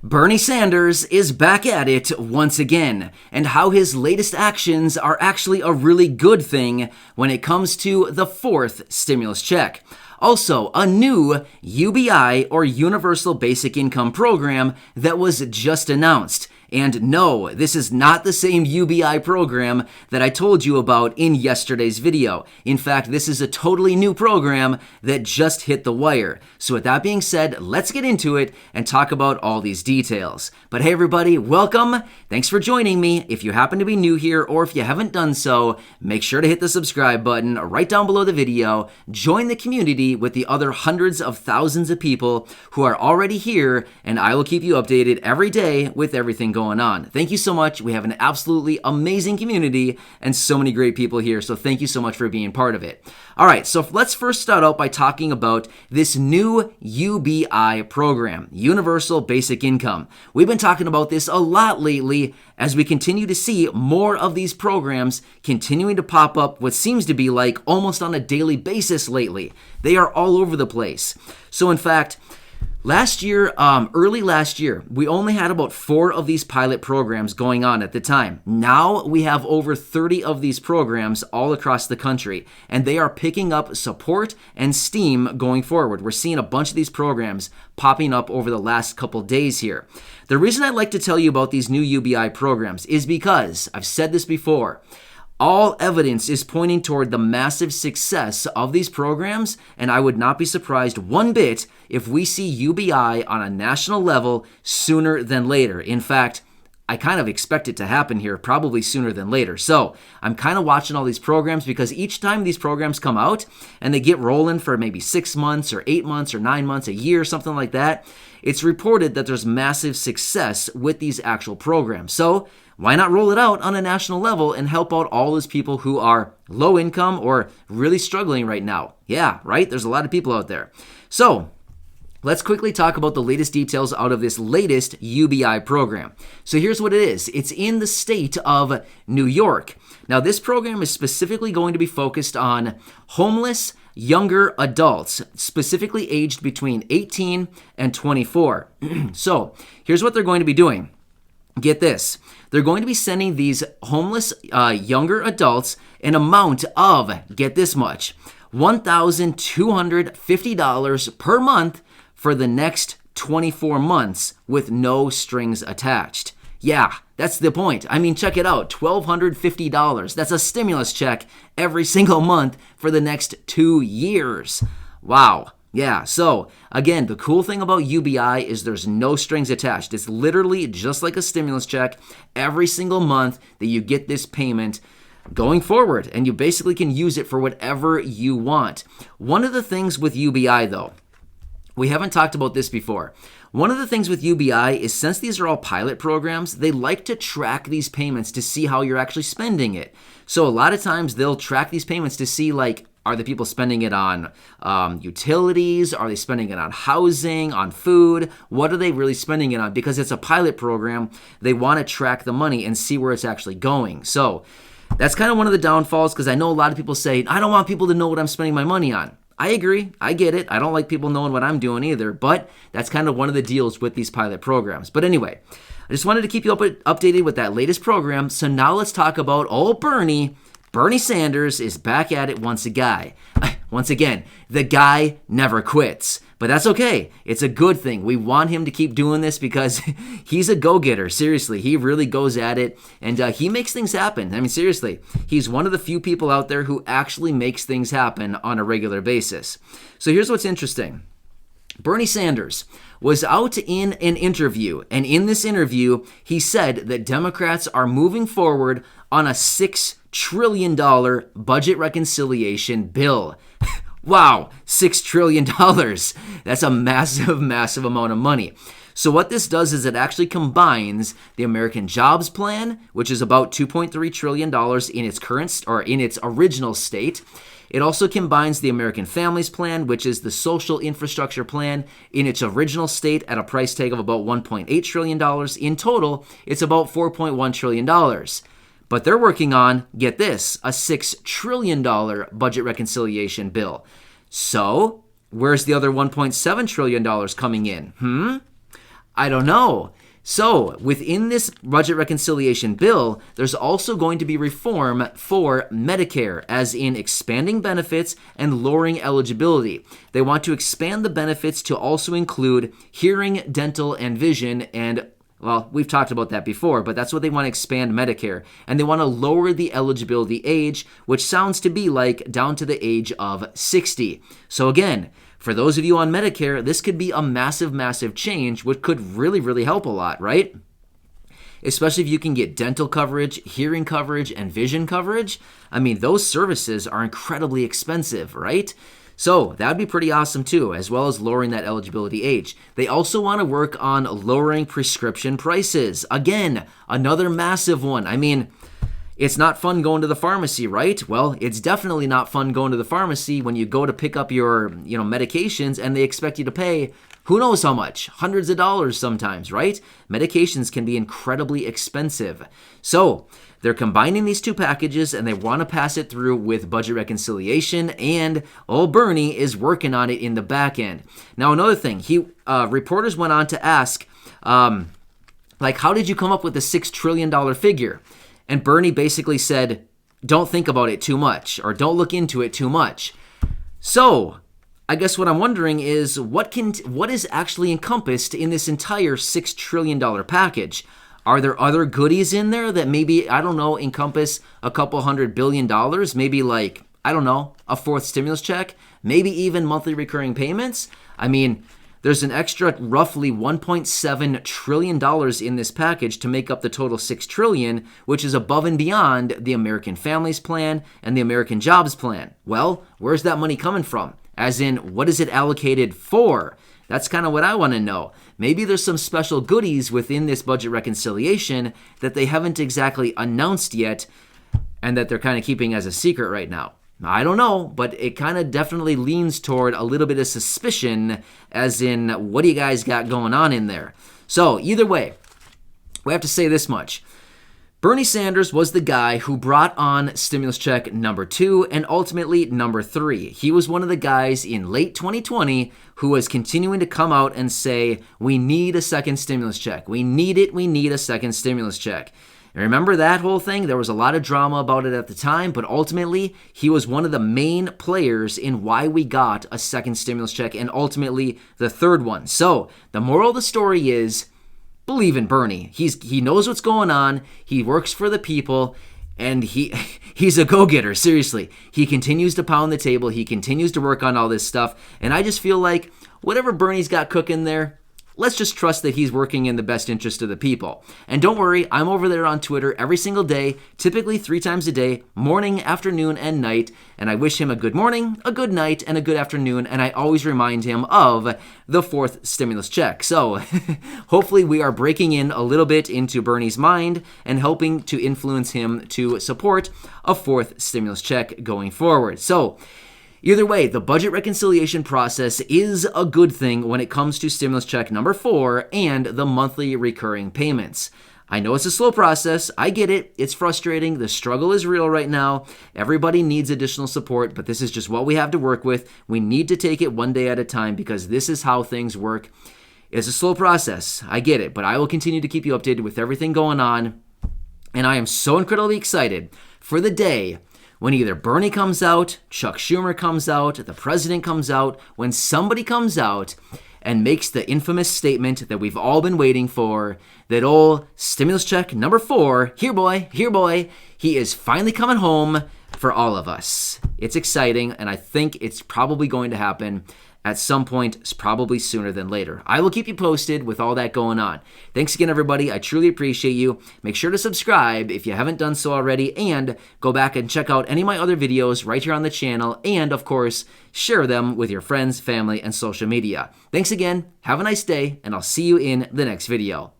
Bernie Sanders is back at it once again, and how his latest actions are actually a really good thing when it comes to the fourth stimulus check. Also, a new UBI or Universal Basic Income program that was just announced. And no, this is not the same UBI program that I told you about in yesterday's video. In fact, this is a totally new program that just hit the wire. So with that being said, let's get into it and talk about all these details. But hey everybody, welcome. Thanks for joining me. If you happen to be new here or if you haven't done so, make sure to hit the subscribe button right down below the video. Join the community with the other hundreds of thousands of people who are already here, and I will keep you updated every day with everything going on. Thank you so much. We have an absolutely amazing community and so many great people here, so thank you so much for being part of it. All right, so let's first start out by talking about this new UBI program, Universal Basic Income. We've been talking about this a lot lately as we continue to see more of these programs continuing to pop up what seems to be like almost on a daily basis lately. They are all over the place. So in fact, early last year, we only had about 4 of these pilot programs going on at the time. Now we have over 30 of these programs all across the country, and they are picking up support and steam going forward. We're seeing a bunch of these programs popping up over the last couple days here. The reason I'd like to tell you about these new UBI programs is because, I've said this before, all evidence is pointing toward the massive success of these programs, and I would not be surprised one bit if we see UBI on a national level sooner than later. In fact, I kind of expect it to happen here probably sooner than later. So I'm kind of watching all these programs because each time these programs come out and they get rolling for maybe 6 months or 8 months or 9 months, a year, something like that, it's reported that there's massive success with these actual programs. So why not roll it out on a national level and help out all those people who are low income or really struggling right now? Yeah, right? There's a lot of people out there. So let's quickly talk about the latest details out of this latest UBI program. So here's what it is. It's in the state of New York. Now, this program is specifically going to be focused on homeless younger adults, specifically aged between 18 and 24. So here's what they're going to be doing. Get this. They're going to be sending these homeless younger adults an amount of, get this much, $1,250 per month for the next 24 months with no strings attached. Yeah, that's the point. I mean, check it out, $1,250. That's a stimulus check every single month for the next 2 years. Wow. Yeah, so again, the cool thing about UBI is there's no strings attached. It's literally just like a stimulus check every single month that you get this payment going forward, and you basically can use it for whatever you want. One of the things with UBI, though, we haven't talked about this before. One of the things with UBI is since these are all pilot programs, they like to track these payments to see how you're actually spending it. So a lot of times they'll track these payments to see, like, are the people spending it on utilities? Are they spending it on housing, on food? What are they really spending it on? Because it's a pilot program, they want to track the money and see where it's actually going. So that's kind of one of the downfalls, because I know a lot of people say, I don't want people to know what I'm spending my money on. I agree. I get it. I don't like people knowing what I'm doing either, but that's kind of one of the deals with these pilot programs. But anyway, I just wanted to keep you updated with that latest program. So now let's talk about old Bernie. Bernie Sanders is back at it once again. The guy never quits. But that's okay. It's a good thing. We want him to keep doing this because he's a go-getter. Seriously, he really goes at it, and he makes things happen. I mean, seriously, he's one of the few people out there who actually makes things happen on a regular basis. So here's what's interesting. Bernie Sanders was out in an interview, and in this interview, he said that Democrats are moving forward on a $6 trillion budget reconciliation bill. Wow, $6 trillion. That's a massive, massive amount of money. So what this does is it actually combines the American Jobs Plan, which is about $2.3 trillion in its current or in its original state. It also combines the American Families Plan, which is the social infrastructure plan in its original state at a price tag of about $1.8 trillion. In total, it's about $4.1 trillion. But they're working on, get this, a $6 trillion budget reconciliation bill. So, where's the other $1.7 trillion coming in? I don't know. So, within this budget reconciliation bill, there's also going to be reform for Medicare, as in expanding benefits and lowering eligibility. They want to expand the benefits to also include hearing, dental, and vision, and well, we've talked about that before, but that's what they want to expand Medicare. And they want to lower the eligibility age, which sounds to be like down to the age of 60. So again, for those of you on Medicare, this could be a massive, massive change, which could really, really help a lot, right? Especially if you can get dental coverage, hearing coverage, and vision coverage. I mean, those services are incredibly expensive, right? So that would be pretty awesome too, as well as lowering that eligibility age. They also want to work on lowering prescription prices. Again, another massive one. I mean, it's not fun going to the pharmacy, right? Well, it's definitely not fun going to the pharmacy when you go to pick up your, medications and they expect you to pay who knows how much, hundreds of dollars sometimes, right? Medications can be incredibly expensive. So they're combining these two packages and they want to pass it through with budget reconciliation, and old Bernie is working on it in the back end. Now, another thing, reporters went on to ask, how did you come up with the $6 trillion figure? And Bernie basically said, don't think about it too much, or don't look into it too much. So I guess what I'm wondering is what is actually encompassed in this entire $6 trillion package? Are there other goodies in there that maybe, encompass a couple $100 billion? Maybe a fourth stimulus check? Maybe even monthly recurring payments? I mean, there's an extra roughly $1.7 trillion in this package to make up the total $6 trillion, which is above and beyond the American Families Plan and the American Jobs Plan. Well, where's that money coming from? As in, what is it allocated for? That's kind of what I want to know. Maybe there's some special goodies within this budget reconciliation that they haven't exactly announced yet and that they're kind of keeping as a secret right now. I don't know, but it kind of definitely leans toward a little bit of suspicion, as in, what do you guys got going on in there? So either way, we have to say this much. Bernie Sanders was the guy who brought on stimulus check number 2 and ultimately number 3. He was one of the guys in late 2020 who was continuing to come out and say, we need a second stimulus check. We need it. We need a second stimulus check. And remember that whole thing? There was a lot of drama about it at the time, but ultimately he was one of the main players in why we got a second stimulus check and ultimately the third one. So the moral of the story is, believe in Bernie. He knows what's going on. He works for the people, and he's a go-getter, seriously. He continues to pound the table. He continues to work on all this stuff, and I just feel like whatever Bernie's got cooking there, let's just trust that he's working in the best interest of the people. And don't worry, I'm over there on Twitter every single day, typically 3 times a day, morning, afternoon, and night. And I wish him a good morning, a good night, and a good afternoon. And I always remind him of the 4th stimulus check. So hopefully we are breaking in a little bit into Bernie's mind and helping to influence him to support a 4th stimulus check going forward. So either way, the budget reconciliation process is a good thing when it comes to stimulus check number 4 and the monthly recurring payments. I know it's a slow process. I get it. It's frustrating. The struggle is real right now. Everybody needs additional support, but this is just what we have to work with. We need to take it one day at a time because this is how things work. It's a slow process. I get it, but I will continue to keep you updated with everything going on. And I am so incredibly excited for the day when either Bernie comes out, Chuck Schumer comes out, the president comes out, when somebody comes out and makes the infamous statement that we've all been waiting for, that old stimulus check number 4, here boy, he is finally coming home for all of us. It's exciting, and I think it's probably going to happen at some point, probably sooner than later. I will keep you posted with all that going on. Thanks again, everybody. I truly appreciate you. Make sure to subscribe if you haven't done so already, and go back and check out any of my other videos right here on the channel, and of course, share them with your friends, family, and social media. Thanks again. Have a nice day, and I'll see you in the next video.